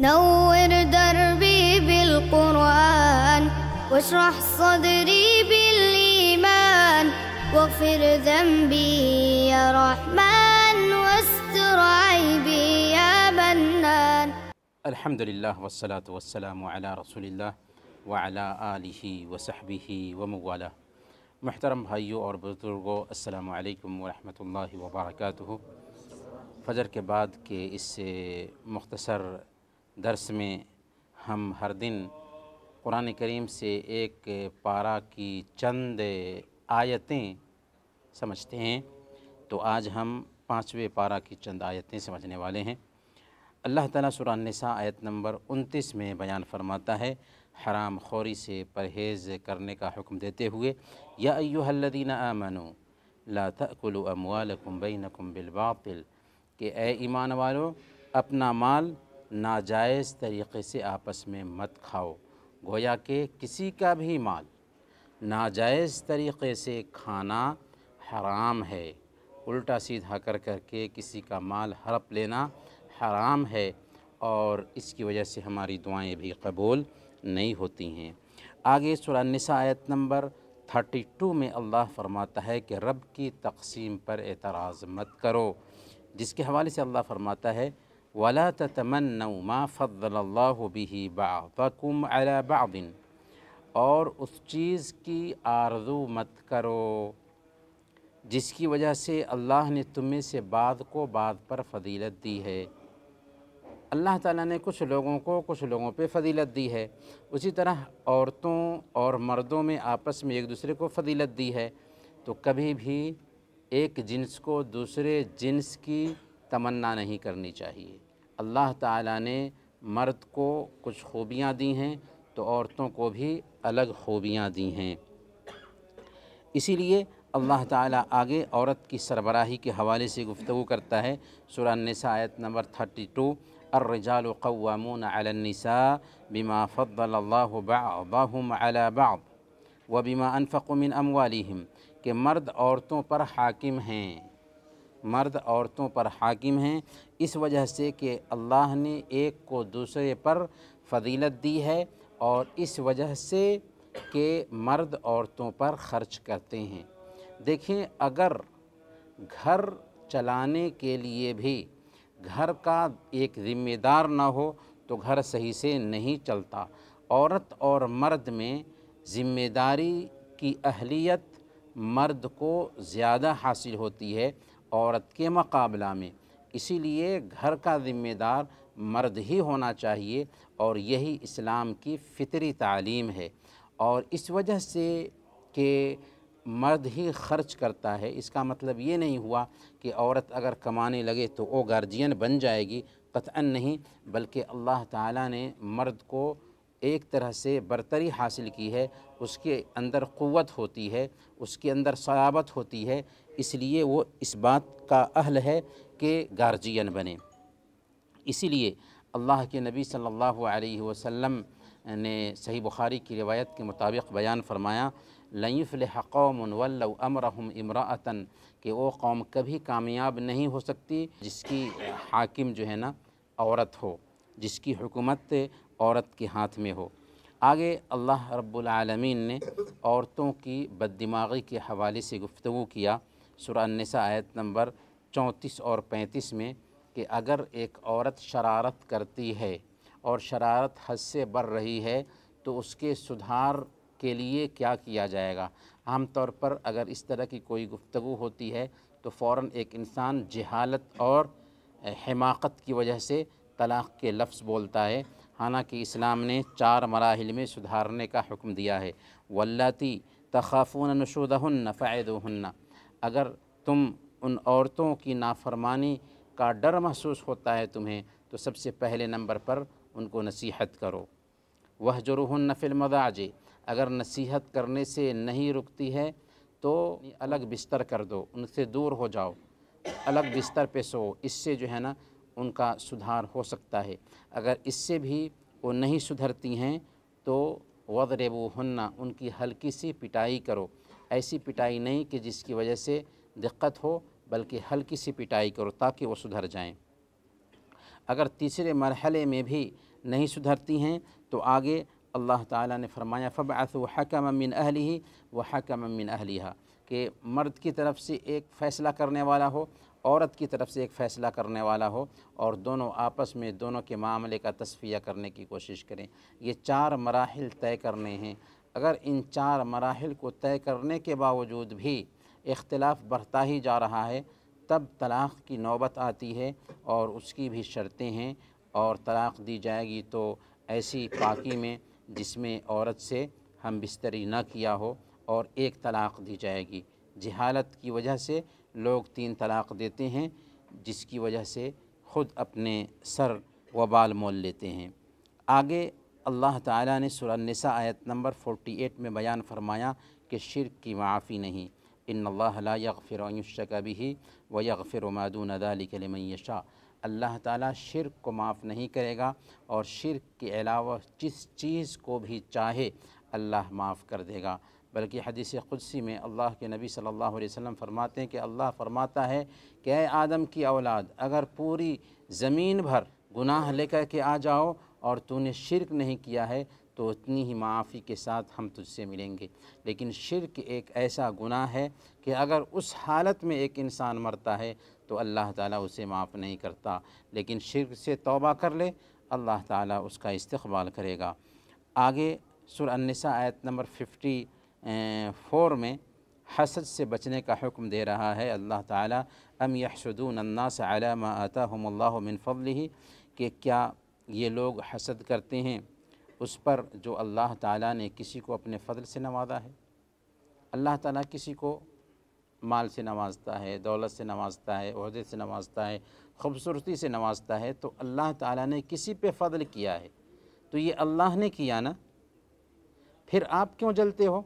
نور دربي بالقرآن واشرح صدري بالإيمان واغفر ذنبي يا رحمن واستر عيبي يا منان. الحمد لله والصلاة والسلام على رسول الله وعلى آلہ وصحبہ وموالہ. محترم بھائیوں اور بزرگوں، السلام علیکم ورحمۃ اللہ وبرکاتہ. فجر کے بعد کے اس مختصر درس میں ہم ہر دن قرآن کریم سے ایک پارہ کی چند آیتیں سمجھتے ہیں. تو آج ہم 5ویں پارہ کی چند آیتیں سمجھنے والے ہیں. اللہ تعالیٰ سورہ النساء آیت نمبر 29 میں بیان فرماتا ہے، حرام خوری سے پرہیز کرنے کا حکم دیتے ہوئے، یا ایھا الذین آمنوا لا تأکلوا اموالکم بینکم بالباطل، کہ اے ایمان والو اپنا مال ناجائز طریقے سے آپس میں مت کھاؤ. گویا کہ کسی کا بھی مال ناجائز طریقے سے کھانا حرام ہے. الٹا سیدھا کر کے کسی کا مال ہڑپ لینا حرام ہے، اور اس کی وجہ سے ہماری دعائیں بھی قبول نہیں ہوتی ہیں. آگے سورہ النساء آیت نمبر 32 میں اللہ فرماتا ہے کہ رب کی تقسیم پر اعتراض مت کرو، جس کے حوالے سے اللہ فرماتا ہے، وَلَا تَتَمَنَّوْا مَا فَضَّلَ اللَّهُ بِهِ بَعْضَكُمْ عَلَى بَعْضٍ، اور اس چیز کی آرزو مت کرو جس کی وجہ سے اللہ نے تم میں سے بعض کو بعض پر فضیلت دی ہے. اللہ تعالیٰ نے کچھ لوگوں کو کچھ لوگوں پہ فضیلت دی ہے، اسی طرح عورتوں اور مردوں میں آپس میں ایک دوسرے کو فضیلت دی ہے. تو کبھی بھی ایک جنس کو دوسرے جنس کی تمنا نہیں کرنی چاہیے. اللہ تعالیٰ نے مرد کو کچھ خوبیاں دی ہیں تو عورتوں کو بھی الگ خوبیاں دی ہیں. اسی لیے اللہ تعالیٰ آگے عورت کی سربراہی کے حوالے سے گفتگو کرتا ہے. سورہ النساء آیت نمبر 32، الرجال قوامون علی النساء بما فضل اللہ بعضهم علی بعض وبما انفقوا من اموالهم، کہ مرد عورتوں پر حاکم ہیں، مرد عورتوں پر حاکم ہیں اس وجہ سے کہ اللہ نے ایک کو دوسرے پر فضیلت دی ہے، اور اس وجہ سے کہ مرد عورتوں پر خرچ کرتے ہیں. دیکھیں، اگر گھر چلانے کے لیے بھی گھر کا ایک ذمہ دار نہ ہو تو گھر صحیح سے نہیں چلتا. عورت اور مرد میں ذمہ داری کی اہلیت مرد کو زیادہ حاصل ہوتی ہے عورت کے مقابلہ میں. اسی لیے گھر کا ذمہ دار مرد ہی ہونا چاہیے، اور یہی اسلام کی فطری تعلیم ہے. اور اس وجہ سے کہ مرد ہی خرچ کرتا ہے، اس کا مطلب یہ نہیں ہوا کہ عورت اگر کمانے لگے تو وہ گارجین بن جائے گی، قطعاً نہیں، بلکہ اللہ تعالیٰ نے مرد کو ایک طرح سے برتری حاصل کی ہے. اس کے اندر قوت ہوتی ہے، اس کے اندر صلابت ہوتی ہے، اس لیے وہ اس بات کا اہل ہے کہ گارجین بنے. اسی لیے اللہ کے نبی صلی اللہ علیہ وسلم نے صحیح بخاری کی روایت کے مطابق بیان فرمایا، لن یفلح قوم ولوا امرهم امرأة، کہ وہ قوم کبھی کامیاب نہیں ہو سکتی جس کی حاکم جو ہے نا عورت ہو، جس کی حکومت عورت کے ہاتھ میں ہو. آگے اللہ رب العالمین نے عورتوں کی بد دماغی کے حوالے سے گفتگو کیا. سورہ النساء آیت نمبر 34 اور 35 میں، کہ اگر ایک عورت شرارت کرتی ہے اور شرارت حد سے بڑھ رہی ہے تو اس کے سدھار کے لیے کیا کیا جائے گا. عام طور پر اگر اس طرح کی کوئی گفتگو ہوتی ہے تو فوراً ایک انسان جہالت اور حماقت کی وجہ سے طلاق کے لفظ بولتا ہے، حالانکہ اسلام نے 4 مراحل میں سدھارنے کا حکم دیا ہے. واللاتی تخافون نشوزہن فعظوہن، اگر تم ان عورتوں کی نافرمانی کا ڈر محسوس ہوتا ہے تمہیں تو سب سے پہلے نمبر پر ان کو نصیحت کرو. وہجرہن فی المضاجع، اگر نصیحت کرنے سے نہیں رکتی ہے تو الگ بستر کر دو، ان سے دور ہو جاؤ، الگ بستر پہ سو. اس سے جو ہے نا ان کا سدھار ہو سکتا ہے. اگر اس سے بھی وہ نہیں سدھرتی ہیں تو وضربوہن، ان کی ہلکی سی پٹائی کرو. ایسی پٹائی نہیں کہ جس کی وجہ سے دقت ہو، بلکہ ہلکی سی پٹائی کرو تاکہ وہ سدھر جائیں. اگر تیسرے مرحلے میں بھی نہیں سدھرتی ہیں تو آگے اللہ تعالیٰ نے فرمایا فَبْعَثُوا حَكَمًا مِّنْ أَهْلِهِ وَحَكَمًا مِّنْ أَهْلِهَا کہ مرد کی طرف سے ایک فیصلہ کرنے والا ہو، عورت کی طرف سے ایک فیصلہ کرنے والا ہو، اور دونوں آپس میں دونوں کے معاملے کا تصفیہ کرنے کی کوشش کریں۔ یہ 4 مراحل طے کرنے ہیں۔ اگر ان 4 مراحل کو طے کرنے کے باوجود بھی اختلاف بڑھتا ہی جا رہا ہے، تب طلاق کی نوبت آتی ہے، اور اس کی بھی شرطیں ہیں، اور طلاق دی جائے گی تو ایسی پاکی میں جس میں عورت سے ہم بستری نہ کیا ہو، اور 1 طلاق دی جائے گی۔ جہالت کی وجہ سے لوگ 3 طلاق دیتے ہیں، جس کی وجہ سے خود اپنے سر وبال مول لیتے ہیں۔ آگے اللہ تعالیٰ نے سورہ النساء آیت نمبر 48 میں بیان فرمایا کہ شرک کی معافی نہیں۔ ان اللہ لا یغفر ان یشرک بہ ویغفر ما دون ذلک لمن یشاء۔ اللہ تعالیٰ شرک کو معاف نہیں کرے گا، اور شرک کے علاوہ جس چیز کو بھی چاہے اللہ معاف کر دے گا۔ بلکہ حدیث قدسی میں اللہ کے نبی صلی اللہ علیہ وسلم فرماتے ہیں کہ اللہ فرماتا ہے کہ اے آدم کی اولاد، اگر پوری زمین بھر گناہ لے کر کے آ جاؤ اور تو نے شرک نہیں کیا ہے تو اتنی ہی معافی کے ساتھ ہم تجھ سے ملیں گے۔ لیکن شرک ایک ایسا گناہ ہے کہ اگر اس حالت میں ایک انسان مرتا ہے تو اللہ تعالیٰ اسے معاف نہیں کرتا، لیکن شرک سے توبہ کر لے اللہ تعالیٰ اس کا استقبال کرے گا۔ آگے سورہ النساء آیت نمبر 54 میں حسد سے بچنے کا حکم دے رہا ہے اللہ تعالیٰ۔ ام یحسدون الناس علی ما آتاہم اللہ من فضلہ، کہ کیا یہ لوگ حسد کرتے ہیں اس پر جو اللہ تعالیٰ نے کسی کو اپنے فضل سے نوازا ہے۔ اللہ تعالیٰ کسی کو مال سے نوازتا ہے، دولت سے نوازتا ہے، عہدے سے نوازتا ہے، خوبصورتی سے نوازتا ہے، تو اللہ تعالیٰ نے کسی پہ فضل کیا ہے تو یہ اللہ نے کیا نا، پھر آپ کیوں جلتے ہو؟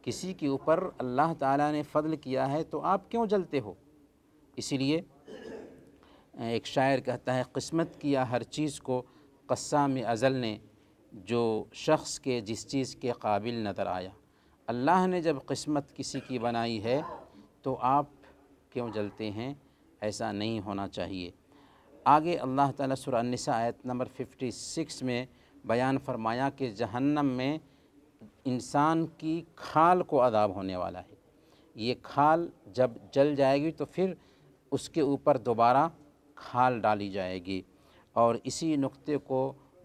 کسی کے اوپر اللہ تعالیٰ نے فضل کیا ہے تو آپ کیوں جلتے ہو؟ اسی لیے ایک شاعر کہتا ہے قسمت کیا ہر چیز کو قسام ازل نے، جو شخص کے جس چیز کے قابل نظر آیا۔ اللہ نے جب قسمت کسی کی بنائی ہے تو آپ کیوں جلتے ہیں؟ ایسا نہیں ہونا چاہیے۔ آگے اللہ تعالیٰ سورہ النساء آیت نمبر 56 میں بیان فرمایا کہ جہنم میں انسان کی کھال کو عذاب ہونے والا ہے۔ یہ کھال جب جل جائے گی تو پھر اس کے اوپر دوبارہ کھال ڈالی جائے گی، اور اسی نقطے کو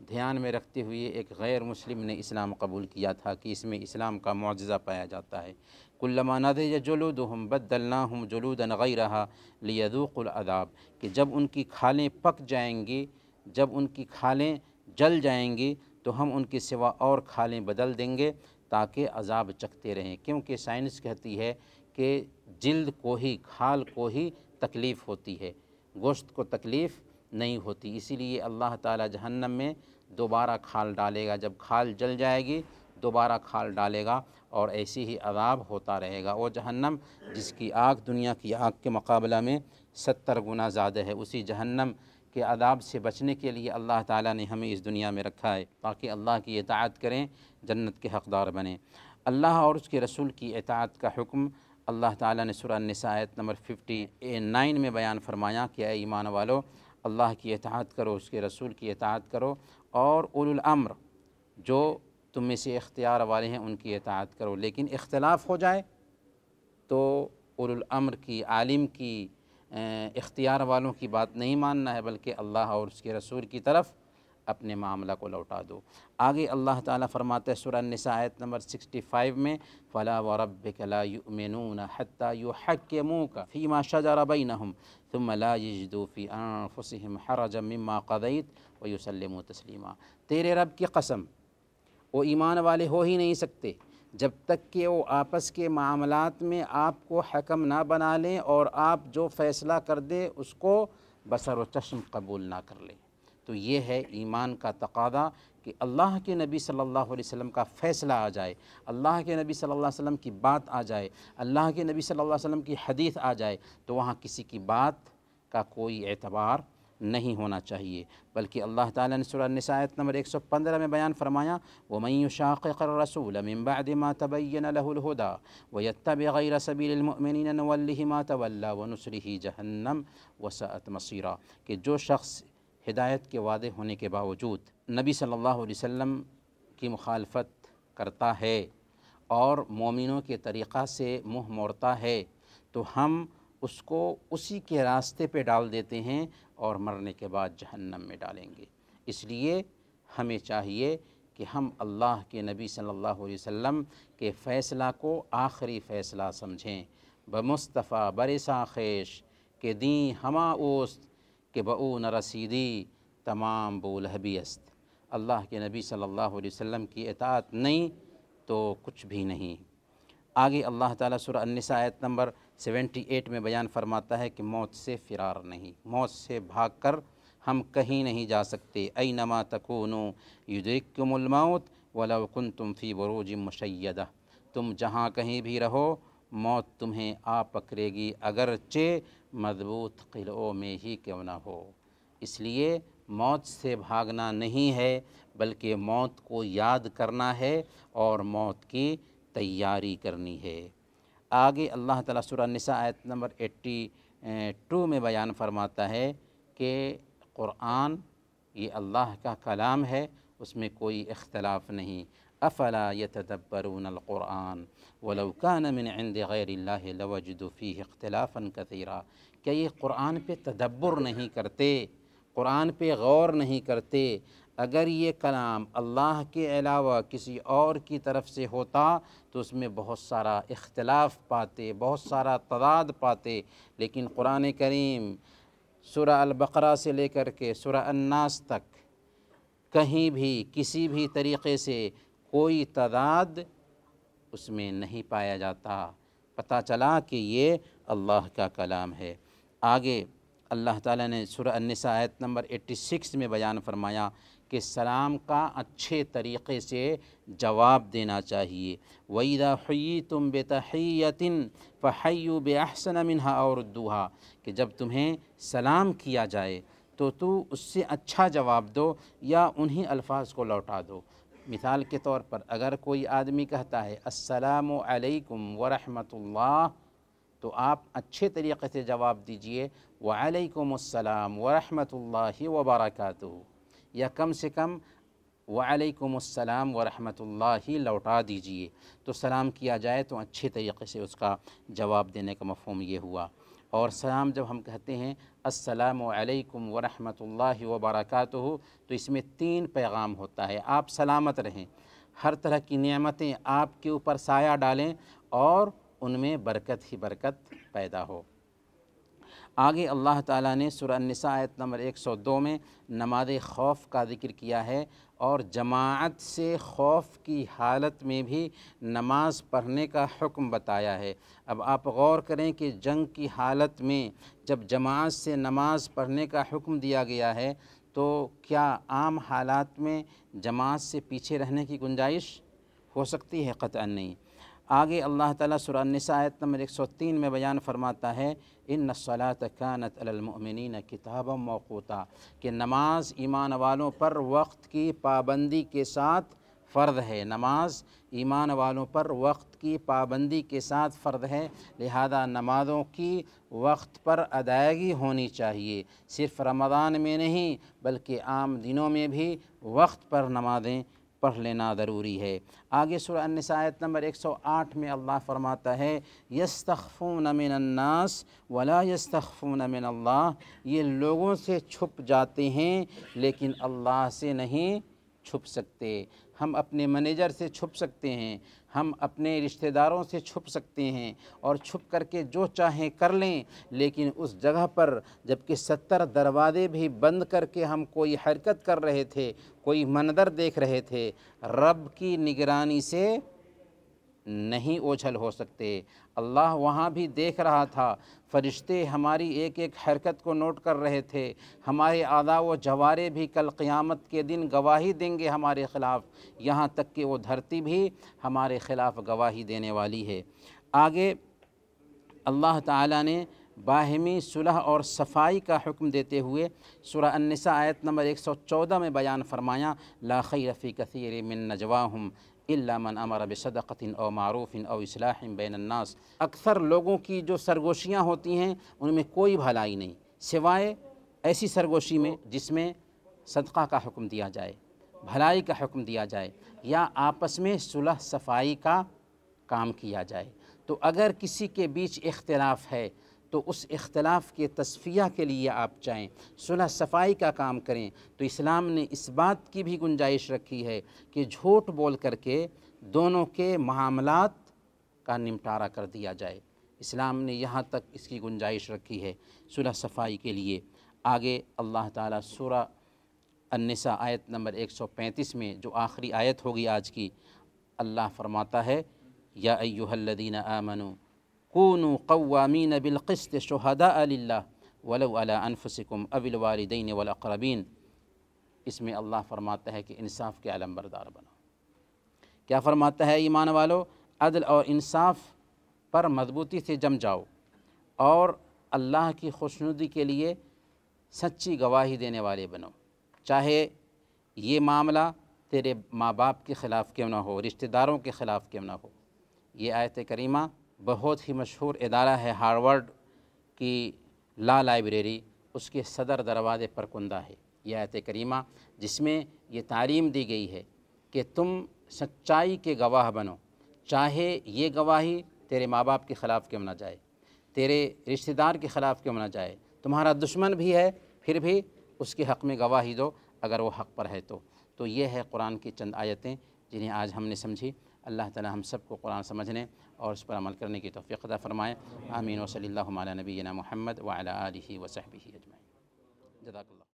دھیان میں رکھتے ہوئے ایک غیر مسلم نے اسلام قبول کیا تھا کہ اس میں اسلام کا معجزہ پایا جاتا ہے۔ کلما نضج جلودہم بدلناہم جلودا غیرہا لیذوقوا العذاب، کہ جب ان کی کھالیں پک جائیں گی، جب ان کی کھالیں جل جائیں گی تو ہم ان کے سوا اور کھالیں بدل دیں گے تاکہ عذاب چکھتے رہیں، کیونکہ سائنس کہتی ہے کہ جلد کو ہی، کھال کو ہی تکلیف ہوتی ہے، گوشت کو تکلیف نہیں ہوتی۔ اسی لیے اللہ تعالیٰ جہنم میں دوبارہ کھال ڈالے گا، جب کھال جل جائے گی دوبارہ کھال ڈالے گا، اور ایسے ہی عذاب ہوتا رہے گا۔ وہ جہنم جس کی آگ دنیا کی آگ کے مقابلہ میں 70 گنا زیادہ ہے، اسی جہنم کے عذاب سے بچنے کے لیے اللہ تعالیٰ نے ہمیں اس دنیا میں رکھا ہے تاکہ اللہ کی اطاعت کریں، جنت کے حقدار بنیں۔ اللہ اور اس کے رسول کی اطاعت کا حکم اللہ تعالیٰ نے سورہ النساء آیت نمبر 59 میں بیان فرمایا کہ اے ایمان والو، اللہ کی اطاعت کرو، اس کے رسول کی اطاعت کرو، اور اولو الامر جو تم میں سے اختیار والے ہیں ان کی اطاعت کرو۔ لیکن اختلاف ہو جائے تو اولو الامر کی، عالم کی، اختیار والوں کی بات نہیں ماننا ہے، بلکہ اللہ اور اس کے رسول کی طرف اپنے معاملہ کو لوٹا دو۔ آگے اللہ تعالیٰ فرماتا ہے سورہ النساء آیت نمبر 65 میں فَلَا وَرَبِّكَ لَا يُؤْمِنُونَ حَتَّى يُحَكِّمُوكَ فِي مَا شَجَرَ بَيْنَهُمْ ثُمَّ لَا يَجِدُوا فِي أَنفُسِهِمْ حَرَجًا مِّمَّا قَضَيْتَ وَيُسَلِّمُوا تَسْلِيمًا۔ تیرے رب کی قسم، وہ ایمان والے ہو ہی نہیں سکتے جب تک کہ وہ آپس کے معاملات میں آپ کو حکم نہ بنا لیں اور آپ جو فیصلہ کر دے اس کو بصر و چشم قبول نہ کر لیں۔ تو یہ ہے ایمان کا تقاضا کہ اللہ کے نبی صلی اللہ علیہ وسلم کا فیصلہ آ جائے، اللہ کے نبی صلی اللہ علیہ وسلم کی بات آ جائے، اللہ کے نبی صلی اللہ علیہ وسلم کی حدیث آ جائے، تو وہاں کسی کی بات کا کوئی اعتبار نہیں ہونا چاہیے۔ بلکہ اللہ تعالیٰ نے سورہ النساء آیت نمبر 115 میں بیان فرمایا وَمَن يُشَاقِقِ الرَّسُولَ مِن بَعْدِ مَا تَبَيَّنَ لَهُ الْهُدَى وَيَتَّبِعْ غَيْرَ سَبِيلِ الْمُؤْمِنِينَ نُوَلِّهِ مَا تَوَلَّى وَنُصْلِهِ جَهَنَّمَ وَسَاءَتْ مَصِيرًا، کہ جو شخص ہدایت کے وعدے ہونے کے باوجود نبی صلی اللہ علیہ وسلم کی مخالفت کرتا ہے اور مومنوں کے طریقہ سے منہ موڑتا ہے تو ہم اس کو اسی کے راستے پہ ڈال دیتے ہیں اور مرنے کے بعد جہنم میں ڈالیں گے۔ اس لیے ہمیں چاہیے کہ ہم اللہ کے نبی صلی اللہ علیہ وسلم کے فیصلہ کو آخری فیصلہ سمجھیں۔ بمصطفیٰ برسا خیش کہ دیں ہما اوست کہ بؤ نہ رسیدی تمام بولہبی است۔ اللہ کے نبی صلی اللہ علیہ وسلم کی اطاعت نہیں تو کچھ بھی نہیں۔ آگے اللہ تعالیٰ سورہ النساء آیت نمبر 78 میں بیان فرماتا ہے کہ موت سے فرار نہیں، موت سے بھاگ کر ہم کہیں نہیں جا سکتے۔ اینما تکونوا یدرککم الموت ولو کنتم فی بروج مشیدہ، تم جہاں کہیں بھی رہو موت تمہیں آ پکڑے گی اگرچہ مضبوط قلعوں میں ہی کیوں نہ ہو۔ اس لیے موت سے بھاگنا نہیں ہے بلکہ موت کو یاد کرنا ہے اور موت کی تیاری کرنی ہے۔ آگے اللہ تعالیٰ سورہ النساء آیت نمبر 82 میں بیان فرماتا ہے کہ قرآن یہ اللہ کا کلام ہے، اس میں کوئی اختلاف نہیں۔ افلا یتدبرون القرآن ولو کان من عند غیر اللہ لوجدوا فیہ اختلافا کثیرا، کیا یہ قرآن پہ تدبر نہیں کرتے، قرآن پہ غور نہیں کرتے؟ اگر یہ کلام اللہ کے علاوہ کسی اور کی طرف سے ہوتا تو اس میں بہت سارا اختلاف پاتے، بہت سارا تضاد پاتے، لیکن قرآن کریم سورہ البقرہ سے لے کر کے سورہ الناس تک کہیں بھی کسی بھی طریقے سے کوئی تضاد اس میں نہیں پایا جاتا، پتہ چلا کہ یہ اللہ کا کلام ہے۔ آگے اللہ تعالیٰ نے سورہ النساء آیت نمبر 86 میں بیان فرمایا کہ سلام کا اچھے طریقے سے جواب دینا چاہیے۔ وَإِذَا حُيِّيتُم بِتَحِيَّةٍ فَحَيُّوا بِأَحْسَنَ مِنْهَا أَوْ رُدُّوهَا، کہ جب تمہیں سلام کیا جائے تو اس سے اچھا جواب دو یا انہی الفاظ کو لوٹا دو۔ مثال کے طور پر اگر کوئی آدمی کہتا ہے السلام علیکم ورحمۃ اللہ تو آپ اچھے طریقے سے جواب دیجئے وعلیکم السلام ورحمۃ اللہ وبرکاتہ، یا کم سے کم وعلیکم السلام ورحمۃ اللہ لوٹا دیجئے۔ تو سلام کیا جائے تو اچھے طریقے سے اس کا جواب دینے کا مفہوم یہ ہوا۔ اور سلام جب ہم کہتے ہیں السلام علیکم ورحمۃ اللہ وبرکاتہ تو اس میں 3 پیغام ہوتا ہے۔ آپ سلامت رہیں، ہر طرح کی نعمتیں آپ کے اوپر سایہ ڈالیں اور ان میں برکت ہی برکت پیدا ہو۔ آگے اللہ تعالیٰ نے سورہ النساء آیت نمبر 102 میں نماز خوف کا ذکر کیا ہے اور جماعت سے خوف کی حالت میں بھی نماز پڑھنے کا حکم بتایا ہے۔ اب آپ غور کریں کہ جنگ کی حالت میں جب جماعت سے نماز پڑھنے کا حکم دیا گیا ہے تو کیا عام حالات میں جماعت سے پیچھے رہنے کی گنجائش ہو سکتی ہے؟ قطعاً نہیں۔ آگے اللہ تعالیٰ سورہ النساء آیت نمبر 103 میں بیان فرماتا ہے ان الصلاۃ کانت علی المؤمنین کتابا موقوتا، کہ نماز ایمان والوں پر وقت کی پابندی کے ساتھ فرض ہے، نماز ایمان والوں پر وقت کی پابندی کے ساتھ فرض ہے، لہذا نمازوں کی وقت پر ادائیگی ہونی چاہیے، صرف رمضان میں نہیں بلکہ عام دنوں میں بھی وقت پر نمازیں پڑھ لینا ضروری ہے۔ آگے سورہ النساء آیت نمبر 108 میں اللہ فرماتا ہے یستخفون من الناس ولا یستخفون من اللہ، یہ لوگوں سے چھپ جاتے ہیں لیکن اللہ سے نہیں چھپ سکتے۔ ہم اپنے منیجر سے چھپ سکتے ہیں، ہم اپنے رشتہ داروں سے چھپ سکتے ہیں اور چھپ کر کے جو چاہیں کر لیں، لیکن اس جگہ پر جبکہ 70 دروازے بھی بند کر کے ہم کوئی حرکت کر رہے تھے، کوئی منظر دیکھ رہے تھے، رب کی نگرانی سے نہیں اوجھل ہو سکتے۔ اللہ وہاں بھی دیکھ رہا تھا، فرشتے ہماری ایک ایک حرکت کو نوٹ کر رہے تھے، ہمارے اعضاء و جوارے بھی کل قیامت کے دن گواہی دیں گے ہمارے خلاف، یہاں تک کہ وہ دھرتی بھی ہمارے خلاف گواہی دینے والی ہے۔ آگے اللہ تعالیٰ نے باہمی صلح اور صفائی کا حکم دیتے ہوئے سورہ النساء آیت نمبر 114 میں بیان فرمایا لا خیر فی کثیر من نجواہم الا من امر بصدقۃ او معروف او اصلاح بین الناس، اکثر لوگوں کی جو سرگوشیاں ہوتی ہیں ان میں کوئی بھلائی نہیں سوائے ایسی سرگوشی میں جس میں صدقہ کا حکم دیا جائے، بھلائی کا حکم دیا جائے، یا آپس میں صلح صفائی کا کام کیا جائے۔ تو اگر کسی کے بیچ اختلاف ہے تو اس اختلاف کے تصفیہ کے لیے آپ چاہیں، صلح صفائی کا کام کریں، تو اسلام نے اس بات کی بھی گنجائش رکھی ہے کہ جھوٹ بول کر کے دونوں کے معاملات کا نمٹارا کر دیا جائے۔ اسلام نے یہاں تک اس کی گنجائش رکھی ہے صلح صفائی کے لیے۔ آگے اللہ تعالیٰ سورہ النساء آیت نمبر 135 میں جو آخری آیت ہوگی آج کی، اللہ فرماتا ہے یا ایھا الذین آمنوا کونوا قوامین بالقسط شہداء للہ ولو علی انفسکم او الوالدین والاقربین۔ اس میں اللہ فرماتا ہے کہ انصاف کے علم بردار بنو۔ کیا فرماتا ہے ایمان والو؟ عدل اور انصاف پر مضبوطی سے جم جاؤ اور اللہ کی خوشنودی کے لیے سچی گواہی دینے والے بنو، چاہے یہ معاملہ تیرے ماں باپ کے خلاف کیوں نہ ہو، رشتہ داروں کے خلاف کیوں نہ ہو۔ یہ آیت کریمہ بہت ہی مشہور ادارہ ہے ہارورڈ کی لا لائبریری، اس کے صدر دروازے پر کندہ ہے یہ آیت کریمہ، جس میں یہ تعلیم دی گئی ہے کہ تم سچائی کے گواہ بنو، چاہے یہ گواہی تیرے ماں باپ کے خلاف کیوں نہ جائے، تیرے رشتہ دار کے خلاف کیوں نہ جائے، تمہارا دشمن بھی ہے پھر بھی اس کے حق میں گواہی دو اگر وہ حق پر ہے تو یہ ہے قرآن کی چند آیتیں جنہیں آج ہم نے سمجھی۔ اللہ تعالی ہم سب کو قرآن سمجھنے اور اس پر عمل کرنے کی توفیق عطا فرمائے۔ آمین و صلی اللہ علی نبینا محمد وعلی آلہ وصحبہ اجمعین۔ جزاک اللہ۔